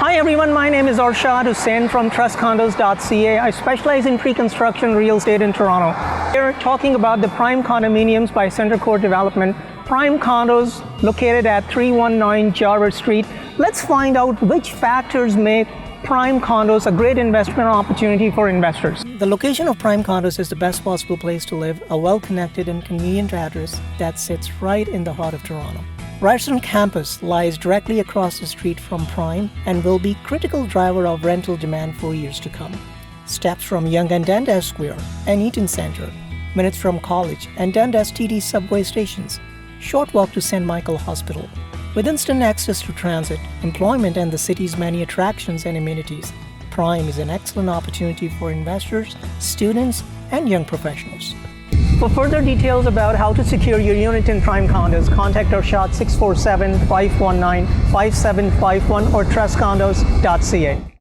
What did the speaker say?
Hi everyone, my name is Arshad Hussain from trustcondos.ca. I specialize in pre-construction real estate in Toronto. We're talking about the prime condominiums by Centre Court Development. Prime condos located at 319 JARVIS Street. Let's find out which factors make prime condos a great investment opportunity for investors. The location of prime condos is the best possible place to live, a well-connected and convenient address that sits right in the heart of Toronto. Ryerson campus lies directly across the street from Prime and will be a critical driver of rental demand for years to come. Steps from Yonge and Dundas Square and Eaton Centre, minutes from College and Dundas TD subway stations, short walk to St. Michael Hospital. With instant access to transit, employment and the city's many attractions and amenities, Prime is an excellent opportunity for investors, students and young professionals. For further details about how to secure your unit in Prime Condos, contact Arshad 647-519-5751 or trustcondos.ca.